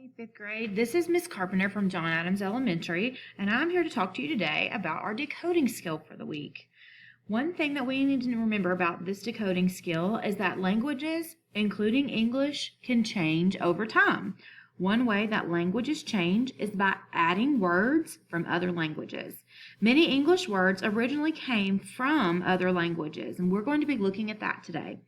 Hey, fifth grade. This is Miss Carpenter from John Adams Elementary, and I'm here to talk to you today about our decoding skill for the week. One thing that we need to remember about this decoding skill is that languages, including English, can change over time. One way that languages change is by adding words from other languages. Many English words originally came from other languages, and we're going to be looking at that today.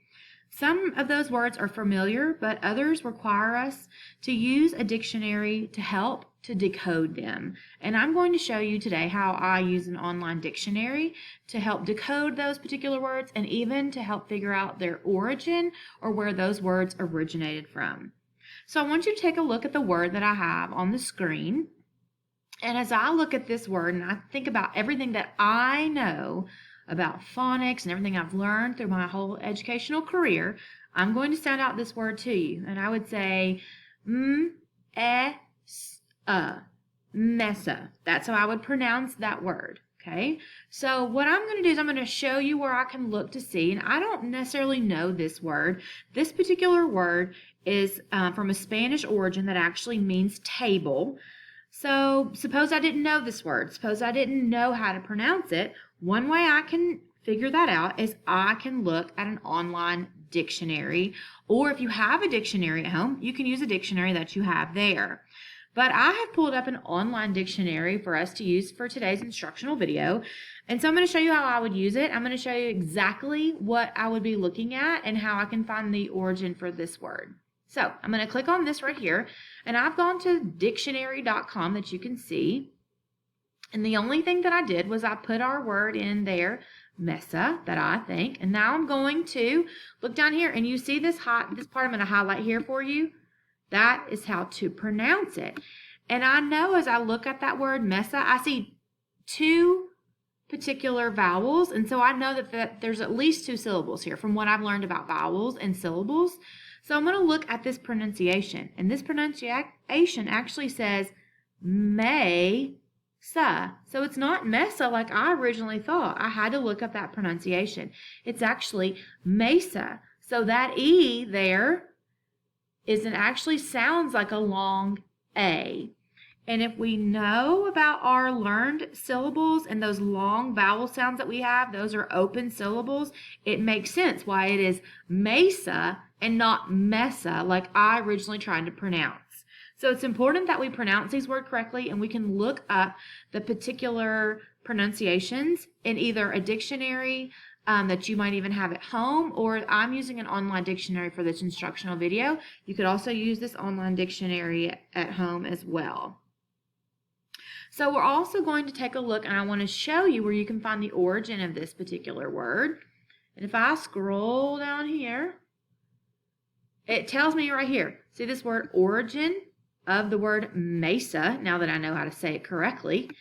Some of those words are familiar, but others require us to use a dictionary to help to decode them. And I'm going to show you today how I use an online dictionary to help decode those particular words and even to help figure out their origin or where those words originated from. So I want you to take a look at the word that I have on the screen. And as I look at this word and I think about everything that I know about phonics and everything I've learned through my whole educational career, I'm going to sound out this word to you. And I would say mesa. That's how I would pronounce that word. Okay, so what I'm going to do is I'm going to show you where I can look to see, and I don't necessarily know this word. This particular word is from a Spanish origin that actually means table. So suppose I didn't know this word. Suppose I didn't know how to pronounce it. One way I can figure that out is I can look at an online dictionary, or if you have a dictionary at home, you can use a dictionary that you have there. But I have pulled up an online dictionary for us to use for today's instructional video, and so I'm going to show you how I would use it. I'm going to show you exactly what I would be looking at and how I can find the origin for this word. So I'm going to click on this right here, and I've gone to dictionary.com that you can see. And the only thing that I did was I put our word in there, mesa, that I think. And now I'm going to look down here, and you see this part I'm going to highlight here for you. That is how to pronounce it. And I know as I look at that word mesa, I see two particular vowels. And so I know that there's at least two syllables here from what I've learned about vowels and syllables. So I'm going to look at this pronunciation. And this pronunciation actually says mesa. So it's not mesa like I originally thought. I had to look up that pronunciation. It's actually mesa. So that E there actually sounds like a long A. And if we know about our learned syllables and those long vowel sounds that we have, those are open syllables, it makes sense why it is mesa and not mesa like I originally tried to pronounce. So it's important that we pronounce these words correctly, and we can look up the particular pronunciations in either a dictionary that you might even have at home, or I'm using an online dictionary for this instructional video. You could also use this online dictionary at home as well. So we're also going to take a look, and I want to show you where you can find the origin of this particular word. And if I scroll down here, it tells me right here, see this word origin of the word mesa, now that I know how to say it correctly.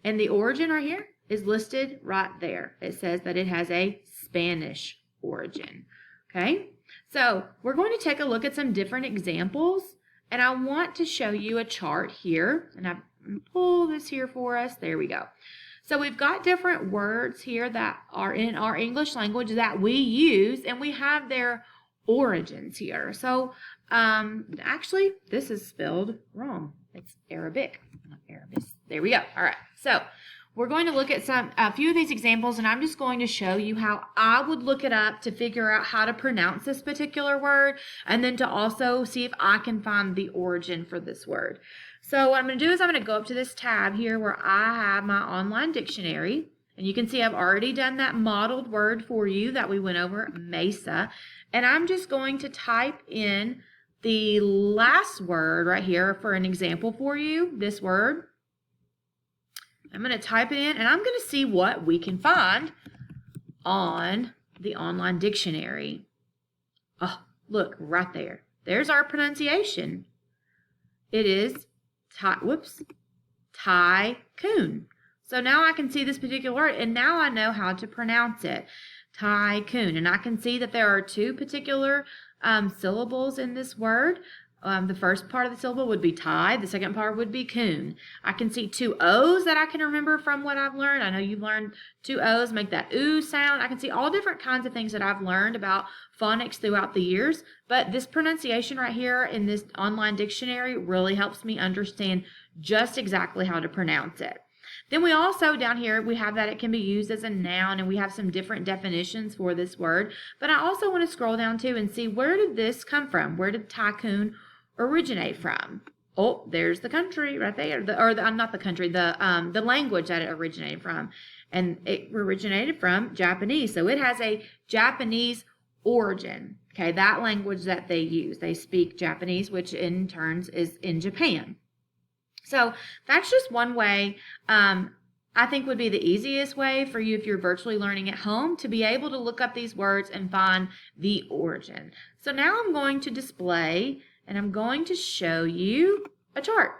And the origin right here is listed right there. It says that it has a Spanish origin. Okay, so we're going to take a look at some different examples, and I want to show you a chart here, and I'm going to pull this here for us. There we go. So we've got different words here that are in our English language that we use, and we have their origins here. So actually this is spelled wrong. It's Arabic, not Arabic. There we go. All right, so we're going to look at a few of these examples, and I'm just going to show you how I would look it up to figure out how to pronounce this particular word, and then to also see if I can find the origin for this word. So what I'm going to do is I'm going to go up to this tab here where I have my online dictionary, and you can see I've already done that modeled word for you that we went over, mesa, and I'm just going to type in the last word right here for an example for you, this word. I'm going to type it in, and I'm going to see what we can find on the online dictionary. Oh, look, right there. There's our pronunciation. It is tycoon. So now I can see this particular word, and now I know how to pronounce it. Tycoon. And I can see that there are two particular syllables in this word. The first part of the syllable would be tie. The second part would be coon. I can see 2 O's that I can remember from what I've learned. I know you've learned 2 O's make that ooh sound. I can see all different kinds of things that I've learned about phonics throughout the years. But this pronunciation right here in this online dictionary really helps me understand just exactly how to pronounce it. Then we also, down here, we have that it can be used as a noun, and we have some different definitions for this word. But I also want to scroll down too and see, where did this come from? Where did tycoon originate from? Oh, there's the country right there, not the country, the language that it originated from. And it originated from Japanese. So it has a Japanese origin. Okay, that language that they use. They speak Japanese, which in turn is in Japan. So that's just one way I think would be the easiest way for you if you're virtually learning at home to be able to look up these words and find the origin. So now I'm going to display and I'm going to show you a chart.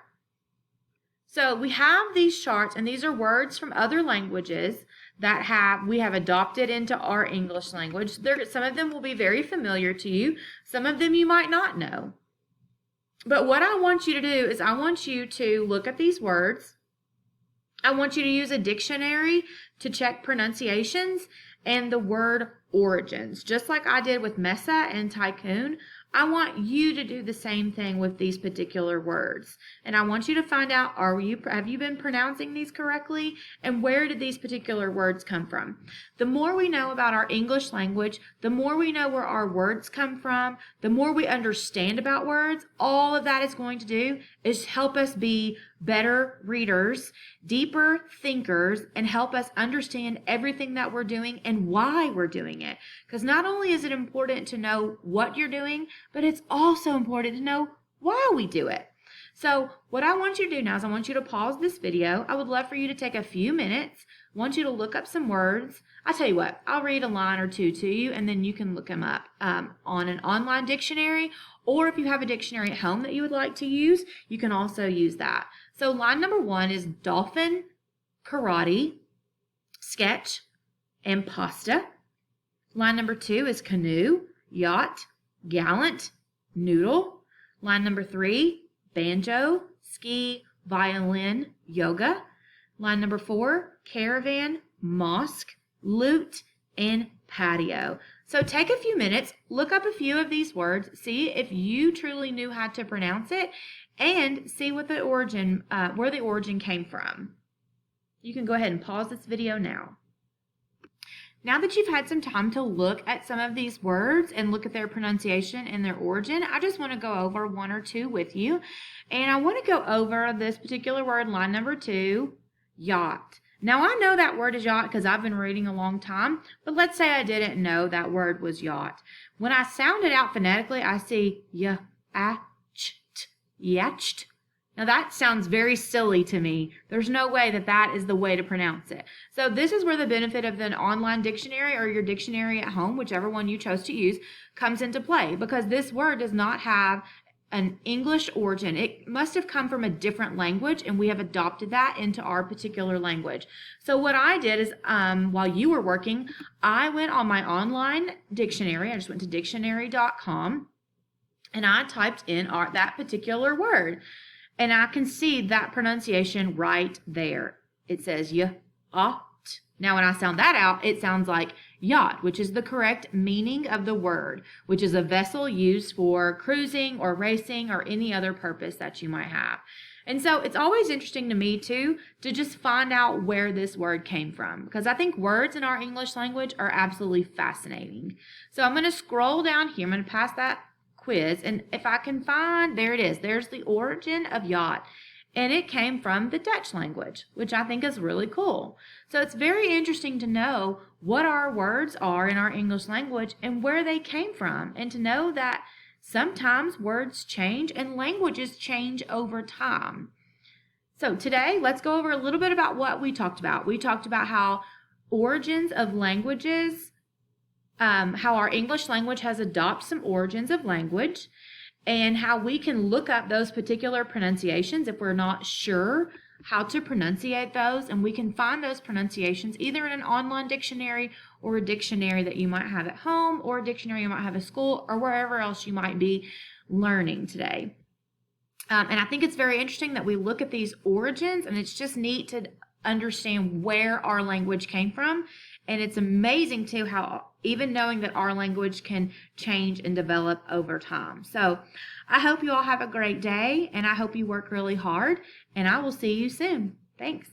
So we have these charts, and these are words from other languages that we have adopted into our English language. Some of them will be very familiar to you. Some of them you might not know. But what I want you to do is I want you to look at these words. I want you to use a dictionary to check pronunciations and the word origins. Just like I did with mesa and tycoon, I want you to do the same thing with these particular words. And I want you to find out, have you been pronouncing these correctly? And where did these particular words come from? The more we know about our English language, the more we know where our words come from, the more we understand about words, all of that is going to do is help us be better readers, deeper thinkers, and help us understand everything that we're doing and why we're doing it. Because not only is it important to know what you're doing, but it's also important to know why we do it. So what I want you to do now is I want you to pause this video. I would love for you to take a few minutes. I want you to look up some words. I'll tell you what, I'll read a line or two to you, and then you can look them up on an online dictionary, or if you have a dictionary at home that you would like to use, you can also use that. So line number 1 is dolphin, karate, sketch, and pasta. Line number 2 is canoe, yacht, gallant, noodle. Line number 3, banjo, ski, violin, yoga. Line number 4, caravan, mosque, lute, and patio. So take a few minutes, look up a few of these words, see if you truly knew how to pronounce it, and see what the origin, where the origin came from. You can go ahead and pause this video now. Now that you've had some time to look at some of these words and look at their pronunciation and their origin, I just want to go over 1 or 2 with you. And I want to go over this particular word, line number 2, yacht. Now I know that word is yacht because I've been reading a long time, but let's say I didn't know that word was yacht. When I sound it out phonetically, I see yacht. Now that sounds very silly to me. There's no way that that is the way to pronounce it. So this is where the benefit of an online dictionary or your dictionary at home, whichever one you chose to use, comes into play, because this word does not have an English origin. It must have come from a different language, and we have adopted that into our particular language. So what I did is, while you were working, I went on my online dictionary. I just went to dictionary.com, and I typed in that particular word. And I can see that pronunciation right there. It says yacht. Now, when I sound that out, it sounds like yacht, which is the correct meaning of the word, which is a vessel used for cruising or racing or any other purpose that you might have. And so it's always interesting to me, too, to just find out where this word came from, because I think words in our English language are absolutely fascinating. So I'm going to scroll down here. I'm going to pass that quiz, and if I can find, there it is. There's the origin of yacht, and it came from the Dutch language, which I think is really cool. So it's very interesting to know what our words are in our English language and where they came from, and to know that sometimes words change and languages change over time. So today, let's go over a little bit about what we talked about. We talked about how origins of languages, how our English language has adopted some origins of language, and how we can look up those particular pronunciations if we're not sure how to pronunciate those, and we can find those pronunciations either in an online dictionary or a dictionary that you might have at home, or a dictionary you might have at school, or wherever else you might be learning today. And I think it's very interesting that we look at these origins, and it's just neat to understand where our language came from. And it's amazing too how even knowing that our language can change and develop over time. So I hope you all have a great day, and I hope you work really hard, and I will see you soon. Thanks.